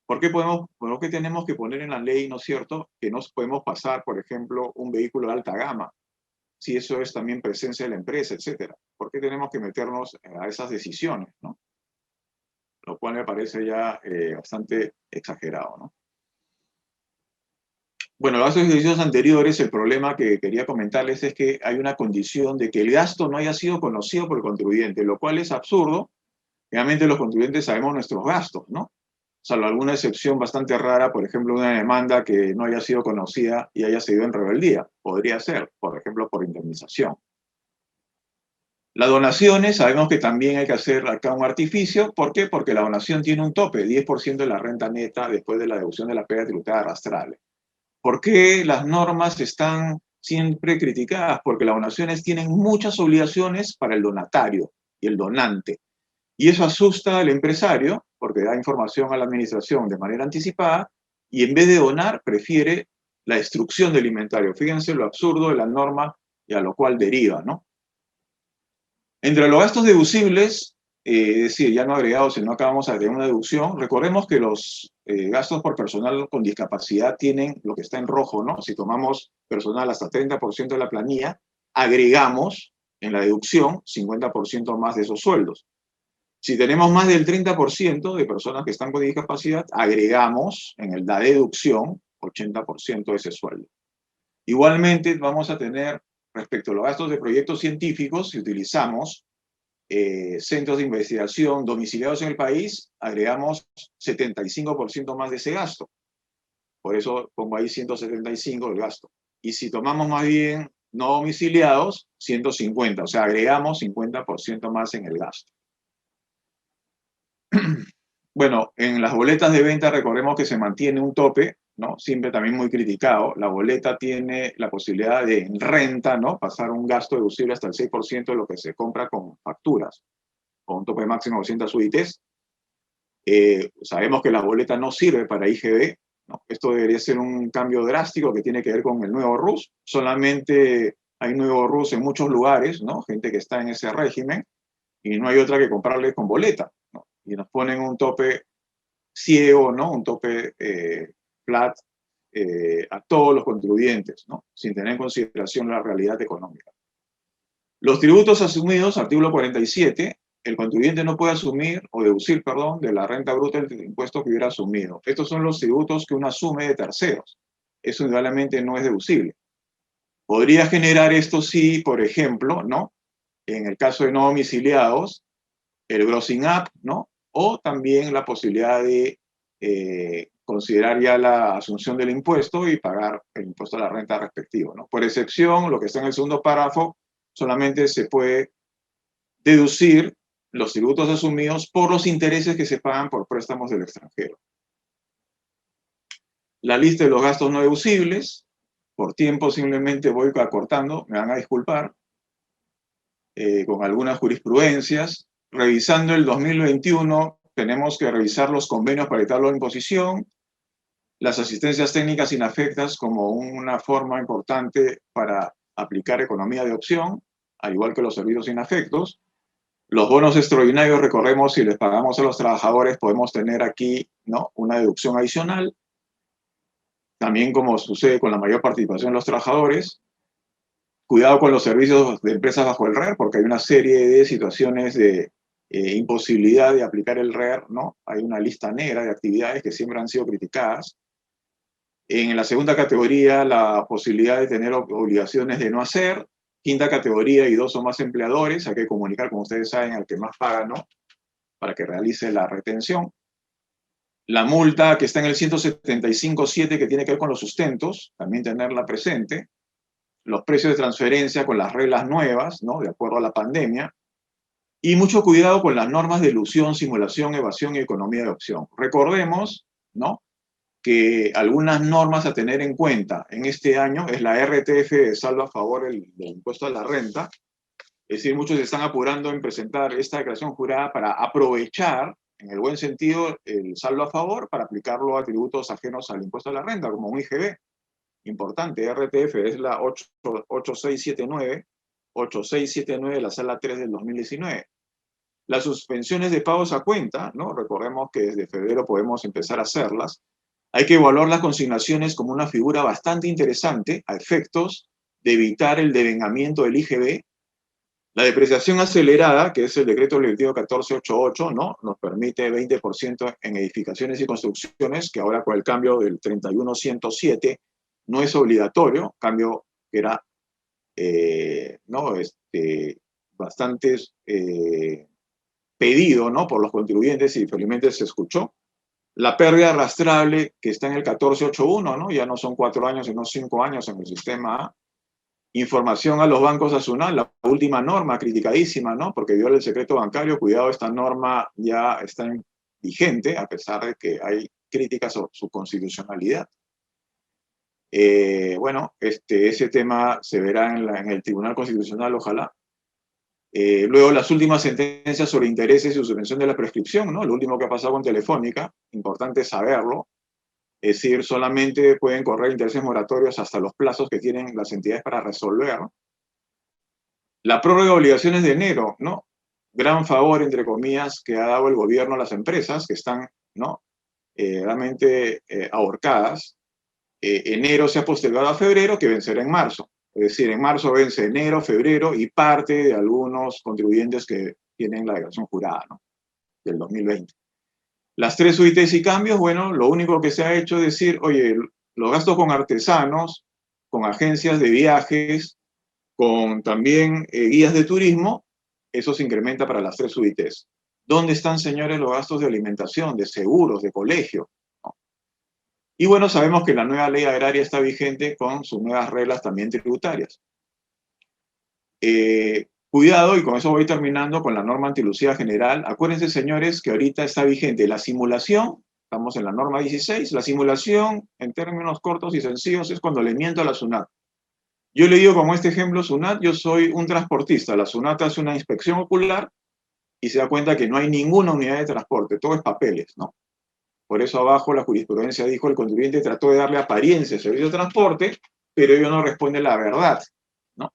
¿Por qué tenemos que poner en la ley, ¿no es cierto?, que no podemos pasar, por ejemplo, un vehículo de alta gama, si eso es también presencia de la empresa, etcétera? ¿Por qué tenemos que meternos a esas decisiones, ¿no? Lo cual me parece ya bastante exagerado, ¿no? Bueno, los ejercicios anteriores, el problema que quería comentarles es que hay una condición de que el gasto no haya sido conocido por el contribuyente, lo cual es absurdo. Realmente los contribuyentes sabemos nuestros gastos, ¿no? Salvo alguna excepción bastante rara, por ejemplo, una demanda que no haya sido conocida y haya sido en rebeldía. Podría ser, por ejemplo, por indemnización. Las donaciones, sabemos que también hay que hacer acá un artificio. ¿Por qué? Porque la donación tiene un tope, 10% de la renta neta después de la deducción de la pérdida tributaria arrastrable. ¿Por qué las normas están siempre criticadas? Porque las donaciones tienen muchas obligaciones para el donatario y el donante. Y eso asusta al empresario porque da información a la administración de manera anticipada y en vez de donar prefiere la destrucción del inventario. Fíjense lo absurdo de la norma y a lo cual deriva, ¿no? Entre los gastos deducibles, es decir, ya no agregados, sino acá vamos a tener una deducción, recordemos que los gastos por personal con discapacidad tienen lo que está en rojo, ¿no? Si tomamos personal hasta 30% de la planilla, agregamos en la deducción 50% más de esos sueldos. Si tenemos más del 30% de personas que están con discapacidad, agregamos en la deducción 80% de ese sueldo. Igualmente vamos a tener, respecto a los gastos de proyectos científicos, si utilizamos centros de investigación domiciliados en el país, agregamos 75% más de ese gasto. Por eso pongo ahí 175 el gasto. Y si tomamos más bien no domiciliados, 150, o sea, agregamos 50% más en el gasto. Bueno, en las boletas de venta recordemos que se mantiene un tope, ¿no? Siempre también muy criticado. La boleta tiene la posibilidad de, en renta, ¿no? Pasar un gasto deducible hasta el 6% de lo que se compra con facturas, con un tope máximo de 200 UITs. Sabemos que la boleta no sirve para IGB, ¿no? Esto debería ser un cambio drástico que tiene que ver con el nuevo RUS. Solamente hay nuevo RUS en muchos lugares, ¿no? Gente que está en ese régimen, y no hay otra que comprarle con boleta, ¿no? Y nos ponen un tope ciego, ¿no? Un tope flat a todos los contribuyentes, ¿no? Sin tener en consideración la realidad económica. Los tributos asumidos, artículo 47, el contribuyente no puede asumir o deducir, perdón, de la renta bruta el impuesto que hubiera asumido. Estos son los tributos que uno asume de terceros. Eso indudablemente no es deducible. Podría generar esto sí, por ejemplo, ¿no? En el caso de no domiciliados, el grossing up, ¿no? O también la posibilidad de considerar ya la asunción del impuesto y pagar el impuesto a la renta respectivo, ¿no? Por excepción, lo que está en el segundo párrafo, solamente se puede deducir los tributos asumidos por los intereses que se pagan por préstamos del extranjero. La lista de los gastos no deducibles, por tiempo simplemente voy acortando, me van a disculpar, con algunas jurisprudencias. Revisando el 2021, tenemos que revisar los convenios para evitar la imposición, las asistencias técnicas inafectas como una forma importante para aplicar economía de opción, al igual que los servicios inafectos. Los bonos extraordinarios, recordemos, si les pagamos a los trabajadores, podemos tener aquí, ¿no? Una deducción adicional. También como sucede con la mayor participación de los trabajadores. Cuidado con los servicios de empresas bajo el RER, porque hay una serie de situaciones de imposibilidad de aplicar el RER, ¿no? Hay una lista negra de actividades que siempre han sido criticadas. En la segunda categoría, la posibilidad de tener obligaciones de no hacer. Quinta categoría y 2 o más empleadores, hay que comunicar, como ustedes saben, al que más paga, ¿no? Para que realice la retención. La multa que está en el 175.7, que tiene que ver con los sustentos, también tenerla presente. Los precios de transferencia con las reglas nuevas, ¿no? De acuerdo a la pandemia. Y mucho cuidado con las normas de elusión, simulación, evasión y economía de opción. Recordemos, ¿no? Que algunas normas a tener en cuenta en este año es la RTF de saldo a favor del impuesto a la renta. Es decir, muchos se están apurando en presentar esta declaración jurada para aprovechar, en el buen sentido, el saldo a favor para aplicarlo a tributos ajenos al impuesto a la renta, como un IGB. Importante, RTF es la 8679 de la sala 3 del 2019. Las suspensiones de pagos a cuenta, ¿no? Recordemos que desde febrero podemos empezar a hacerlas. Hay que evaluar las consignaciones como una figura bastante interesante a efectos de evitar el devengamiento del IGB. La depreciación acelerada, que es el decreto legislativo 1488, ¿no? Nos permite 20% en edificaciones y construcciones, que ahora con el cambio del 31107 no es obligatorio, cambio que era ¿no? bastante pedido, ¿no? Por los contribuyentes y felizmente se escuchó. La pérdida arrastrable que está en el 1481, ¿no? Ya no son 4 años, sino 5 años en el sistema A. Información a los bancos nacionales, la última norma criticadísima, ¿no? Porque viola el secreto bancario. Cuidado, esta norma ya está vigente, a pesar de que hay críticas sobre su constitucionalidad. Bueno, ese tema se verá en el Tribunal Constitucional, ojalá. Luego las últimas sentencias sobre intereses y suspensión de la prescripción, ¿no? Lo último que ha pasado con Telefónica, importante saberlo. Es decir, solamente pueden correr intereses moratorios hasta los plazos que tienen las entidades para resolver. La prórroga de obligaciones de enero, ¿no? Gran favor, entre comillas, que ha dado el gobierno a las empresas que están, ¿no? realmente ahorcadas. Enero se ha postergado a febrero, que vencerá en marzo. Es decir, en marzo vence enero, febrero y parte de algunos contribuyentes que tienen la declaración jurada, ¿no?, del 2020. Las 3 UITs y cambios, bueno, lo único que se ha hecho es decir, oye, los gastos con artesanos, con agencias de viajes, con también guías de turismo, eso se incrementa para las 3 UITs. ¿Dónde están, señores, los gastos de alimentación, de seguros, de colegio? ¿No? Y bueno, sabemos que la nueva ley agraria está vigente con sus nuevas reglas también tributarias. Cuidado, y con eso voy terminando con la norma antilucía general. Acuérdense, señores, que ahorita está vigente la simulación, estamos en la norma 16, la simulación, en términos cortos y sencillos, es cuando le miento a la SUNAT. Yo le digo como este ejemplo, SUNAT, yo soy un transportista, la SUNAT hace una inspección ocular y se da cuenta que no hay ninguna unidad de transporte, todo es papeles, ¿no? Por eso abajo la jurisprudencia dijo el contribuyente trató de darle apariencia al servicio de transporte, pero ello no responde la verdad, ¿no?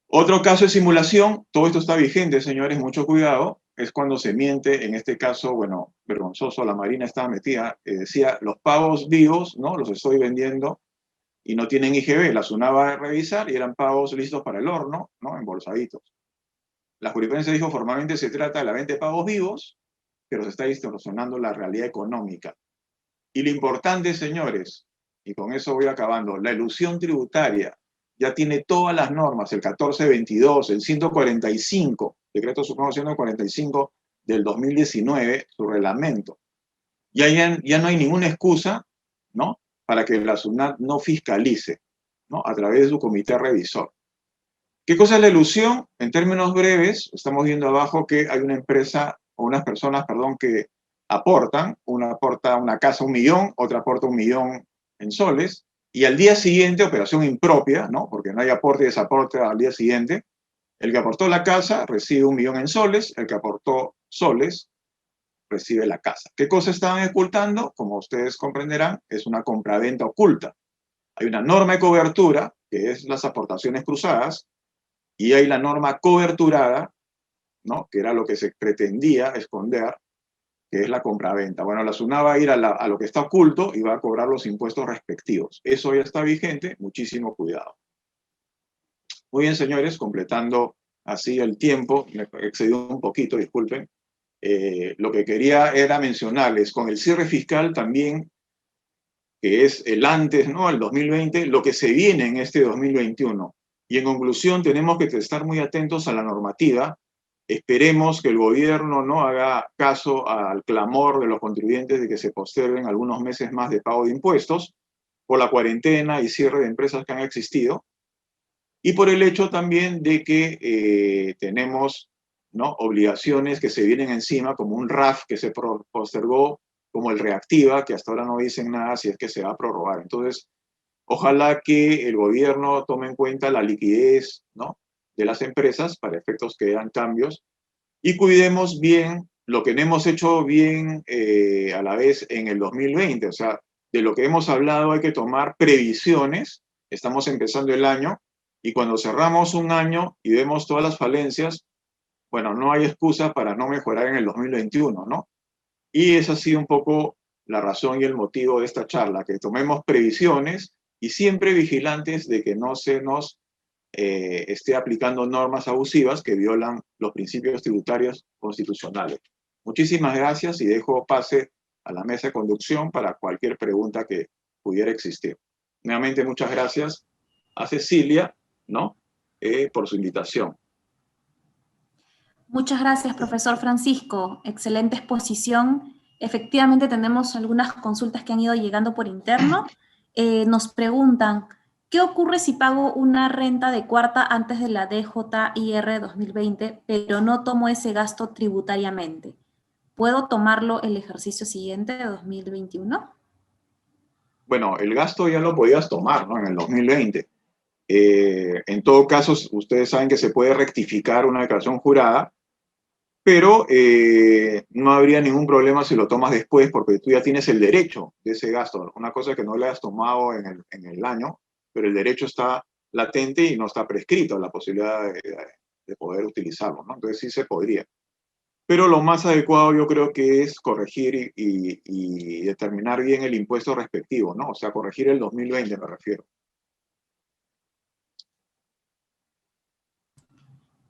Otro caso de simulación, todo esto está vigente, señores, mucho cuidado, es cuando se miente, en este caso, bueno, vergonzoso, la Marina estaba metida, decía, los pavos vivos, ¿no?, los estoy vendiendo y no tienen IGB, la SUNAT va a revisar y eran pavos listos para el horno, ¿no?, embolsaditos. La jurisprudencia dijo formalmente se trata de la venta de pavos vivos, pero se está distorsionando la realidad económica. Y lo importante, señores, y con eso voy acabando, la elusión tributaria ya tiene todas las normas, el 1422, el 145, Decreto Supremo 145 del 2019, su reglamento. Ya no hay ninguna excusa, ¿no?, para que la SUNAT no fiscalice, ¿no?, a través de su comité revisor. ¿Qué cosa es la elusión? En términos breves, estamos viendo abajo que hay una empresa, o unas personas, perdón, que aportan, una aporta una casa 1 millón, otra aporta 1 millón en soles, y al día siguiente, operación impropia, ¿no?, porque no hay aporte y desaporte al día siguiente, el que aportó la casa recibe 1 millón en soles, el que aportó soles recibe la casa. ¿Qué cosa estaban ocultando? Como ustedes comprenderán, es una compraventa oculta. Hay una norma de cobertura, que es las aportaciones cruzadas, y hay la norma coberturada, ¿no?, que era lo que se pretendía esconder, que es la compraventa. Bueno, la SUNAT va a ir a lo que está oculto y va a cobrar los impuestos respectivos. Eso ya está vigente, muchísimo cuidado. Muy bien, señores, completando así el tiempo, me excedí un poquito, disculpen. Lo que quería era mencionarles, con el cierre fiscal también, que es el antes, ¿no?, el 2020, lo que se viene en este 2021. Y en conclusión, tenemos que estar muy atentos a la normativa. Esperemos que el gobierno no haga caso al clamor de los contribuyentes de que se posterguen algunos meses más de pago de impuestos por la cuarentena y cierre de empresas que han existido. Y por el hecho también de que tenemos, ¿no?, obligaciones que se vienen encima, como un RAF que se postergó, como el Reactiva, que hasta ahora no dicen nada si es que se va a prorrogar. Entonces, ojalá que el gobierno tome en cuenta la liquidez, ¿no?, de las empresas para efectos que hagan cambios y cuidemos bien lo que no hemos hecho bien a la vez en el 2020. O sea, de lo que hemos hablado hay que tomar previsiones. Estamos empezando el año y cuando cerramos un año y vemos todas las falencias, bueno, no hay excusa para no mejorar en el 2021, ¿no? Y esa ha sido un poco la razón y el motivo de esta charla, que tomemos previsiones y siempre vigilantes de que no se nos esté aplicando normas abusivas que violan los principios tributarios constitucionales. Muchísimas gracias y dejo pase a la mesa de conducción para cualquier pregunta que pudiera existir. Nuevamente, muchas gracias a Cecilia, ¿no?, por su invitación. Muchas gracias, profesor Francisco. Excelente exposición. Efectivamente, tenemos algunas consultas que han ido llegando por interno. Nos preguntan, ¿qué ocurre si pago una renta de cuarta antes de la DJIR 2020, pero no tomo ese gasto tributariamente? ¿Puedo tomarlo el ejercicio siguiente de 2021? Bueno, el gasto ya lo podías tomar, ¿no?, en el 2020. En todo caso, ustedes saben que se puede rectificar una declaración jurada, pero no habría ningún problema si lo tomas después, porque tú ya tienes el derecho de ese gasto. Una cosa es que no lo hayas tomado en el año, pero el derecho está latente y no está prescrito la posibilidad de poder utilizarlo, ¿no? Entonces sí se podría. pero lo más adecuado yo creo que es corregir y determinar bien el impuesto respectivo, ¿no? O sea, corregir el 2020 me refiero.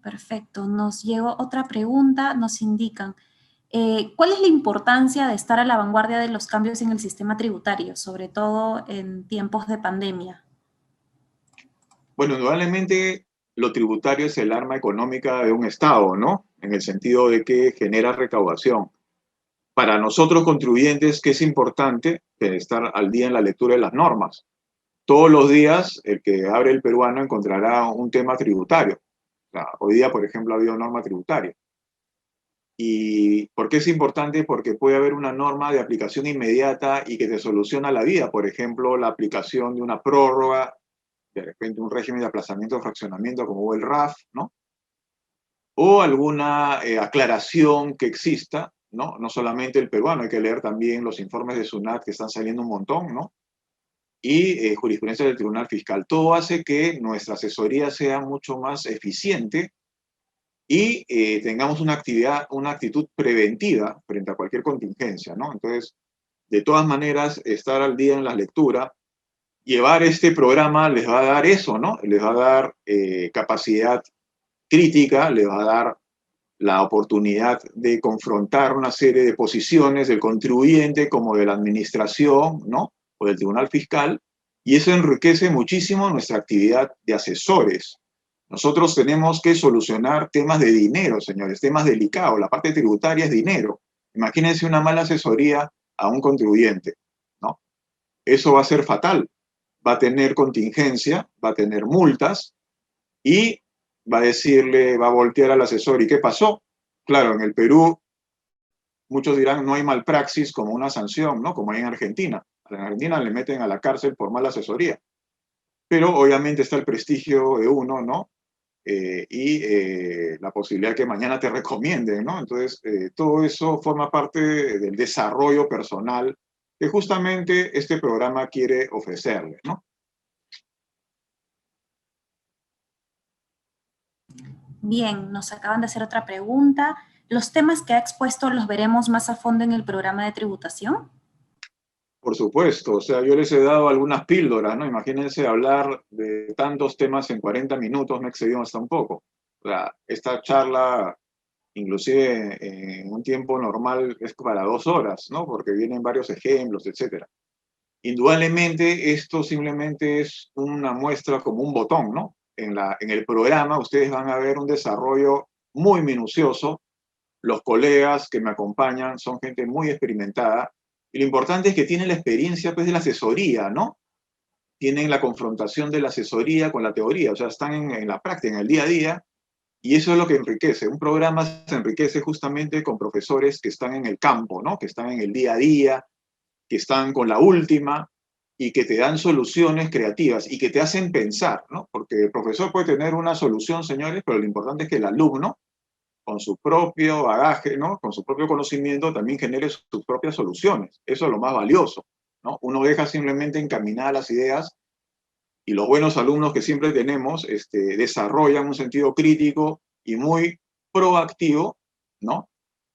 Perfecto. Nos llegó otra pregunta. Nos indican, ¿cuál es la importancia de estar a la vanguardia de los cambios en el sistema tributario, sobre todo en tiempos de pandemia? Bueno, indudablemente lo tributario es el arma económica de un Estado, ¿no? En el sentido de que genera recaudación. Para nosotros contribuyentes, ¿qué es importante? Estar al día en la lectura de las normas. Todos los días, el que abre el peruano encontrará un tema tributario. O sea, hoy día, por ejemplo, ha habido norma tributaria. ¿Y por qué es importante? Porque puede haber una norma de aplicación inmediata y que te soluciona la vida. Por ejemplo, la aplicación de una prórroga, de repente un régimen de aplazamiento o fraccionamiento como el RAF, ¿no? O alguna aclaración que exista, ¿no? No solamente el peruano, hay que leer también los informes de SUNAT que están saliendo un montón, ¿no? Y jurisprudencia del Tribunal Fiscal. Todo hace que nuestra asesoría sea mucho más eficiente y tengamos una actitud preventiva frente a cualquier contingencia, ¿no? Entonces, de todas maneras, estar al día en la lectura, llevar este programa les va a dar eso, ¿no? Les va a dar capacidad crítica, les va a dar la oportunidad de confrontar una serie de posiciones del contribuyente como de la administración, ¿no? O del Tribunal Fiscal, y eso enriquece muchísimo nuestra actividad de asesores. Nosotros tenemos que solucionar temas de dinero, señores, temas delicados. La parte tributaria es dinero. Imagínense una mala asesoría a un contribuyente, ¿no? Eso va a ser fatal. Va a tener contingencia, va a tener multas y va a decirle, va a voltear al asesor. ¿Y qué pasó? Claro, en el Perú, muchos dirán, no hay malpraxis como una sanción, ¿no? Como hay en Argentina. En Argentina le meten a la cárcel por mala asesoría. Pero obviamente está el prestigio de uno, ¿no? La posibilidad que mañana te recomienden, ¿no? Entonces, todo eso forma parte del desarrollo personal que justamente este programa quiere ofrecerle, ¿no? Bien, nos acaban de hacer otra pregunta. ¿Los temas que ha expuesto los veremos más a fondo en el programa de tributación? Por supuesto, o sea, yo les he dado algunas píldoras, ¿no? Imagínense hablar de tantos temas en 40 minutos, me excedimos hasta un poco. O sea, esta charla, inclusive en un tiempo normal, es para 2 horas, ¿no? Porque vienen varios ejemplos, etcétera. Indudablemente, esto simplemente es una muestra como un botón, ¿no? En el programa ustedes van a ver un desarrollo muy minucioso. Los colegas que me acompañan son gente muy experimentada. Y lo importante es que tienen la experiencia, pues, de la asesoría, ¿no? Tienen la confrontación de la asesoría con la teoría, o sea, están en la práctica, en el día a día, y eso es lo que enriquece. Un programa se enriquece justamente con profesores que están en el campo, ¿no? Que están en el día a día, que están con la última y que te dan soluciones creativas y que te hacen pensar, ¿no? Porque el profesor puede tener una solución, señores, pero lo importante es que el alumno, con su propio bagaje, ¿no? Con su propio conocimiento, también genere sus propias soluciones. Eso es lo más valioso, ¿no? Uno deja simplemente encaminar las ideas y los buenos alumnos que siempre tenemos desarrollan un sentido crítico y muy proactivo, ¿no?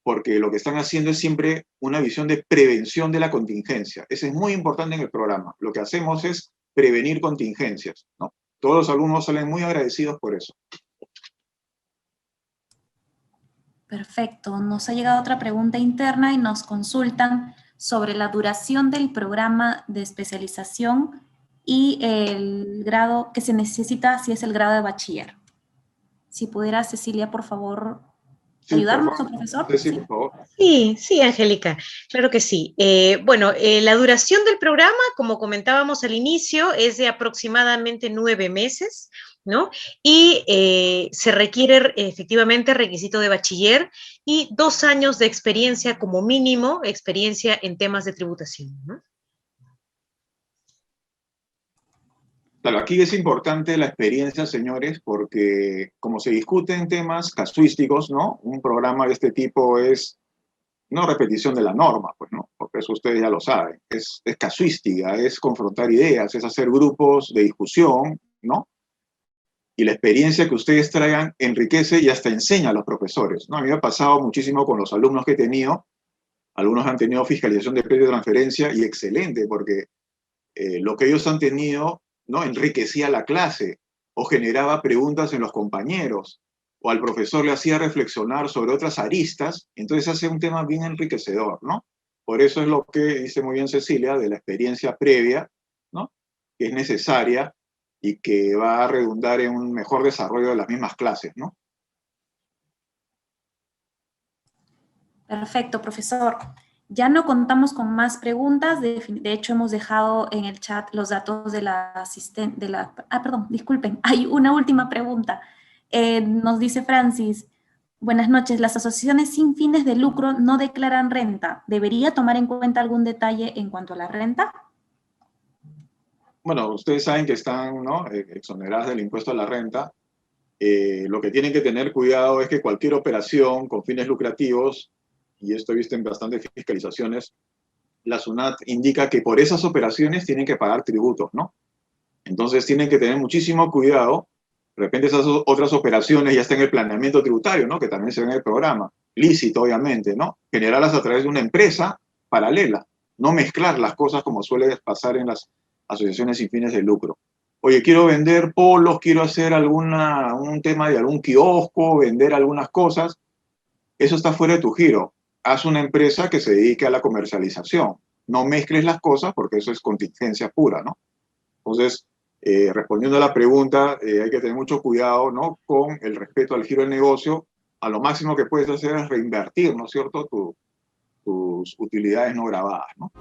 Porque lo que están haciendo es siempre una visión de prevención de la contingencia. Eso es muy importante en el programa. Lo que hacemos es prevenir contingencias, ¿no? Todos los alumnos salen muy agradecidos por eso. Perfecto. Nos ha llegado otra pregunta interna y nos consultan sobre la duración del programa de especialización y el grado que se necesita, si es el grado de bachiller. Si pudiera, Cecilia, por favor, Sí, ayudarnos, por favor. profesor. Sí, por favor. Sí, sí, Angélica, claro que sí. Bueno, la duración del programa, como comentábamos al inicio, es de aproximadamente 9 meses, ¿no? Y se requiere efectivamente requisito de bachiller y 2 años de experiencia como mínimo, experiencia en temas de tributación, ¿no? Claro, aquí es importante la experiencia, señores, porque como se discuten temas casuísticos, ¿no? Un programa de este tipo es no repetición de la norma, pues, ¿no? Porque eso ustedes ya lo saben. Es casuística, es confrontar ideas, es hacer grupos de discusión, ¿no? y la experiencia que ustedes traigan enriquece y hasta enseña a los profesores, ¿no? A mí me ha pasado muchísimo con los alumnos que he tenido. Algunos han tenido fiscalización de crédito de transferencia y excelente, porque lo que ellos han tenido, ¿no?, enriquecía la clase o generaba preguntas en los compañeros, o al profesor le hacía reflexionar sobre otras aristas, entonces hace un tema bien enriquecedor, ¿no? Por eso es lo que dice muy bien Cecilia, de la experiencia previa, ¿no?, que es necesaria y que va a redundar en un mejor desarrollo de las mismas clases, ¿no? Perfecto, profesor. Ya no contamos con más preguntas. De hecho, hemos dejado en el chat los datos de la asistente, perdón, disculpen. Hay una última pregunta. Nos dice Francis, buenas noches, las asociaciones sin fines de lucro no declaran renta. ¿Debería tomar en cuenta algún detalle en cuanto a la renta? Bueno, ustedes saben que están, ¿no?, exoneradas del impuesto a la renta. Lo que tienen que tener cuidado es que cualquier operación con fines lucrativos, y esto he visto en bastantes fiscalizaciones, la SUNAT indica que por esas operaciones tienen que pagar tributos, ¿no? Entonces tienen que tener muchísimo cuidado. De repente esas otras operaciones ya están en el planeamiento tributario, ¿no?, que también se ve en el programa. Lícito, obviamente, ¿no? Generarlas a través de una empresa paralela. No mezclar las cosas como suele pasar en las asociaciones sin fines de lucro. Oye, quiero vender polos, quiero hacer un tema de algún kiosco, vender algunas cosas. Eso está fuera de tu giro. Haz una empresa que se dedique a la comercialización. No mezcles las cosas porque eso es contingencia pura, ¿no? Entonces, respondiendo a la pregunta, hay que tener mucho cuidado, ¿no?, con el respeto al giro del negocio. A lo máximo que puedes hacer es reinvertir, ¿no es cierto?, tus utilidades no grabadas, ¿no?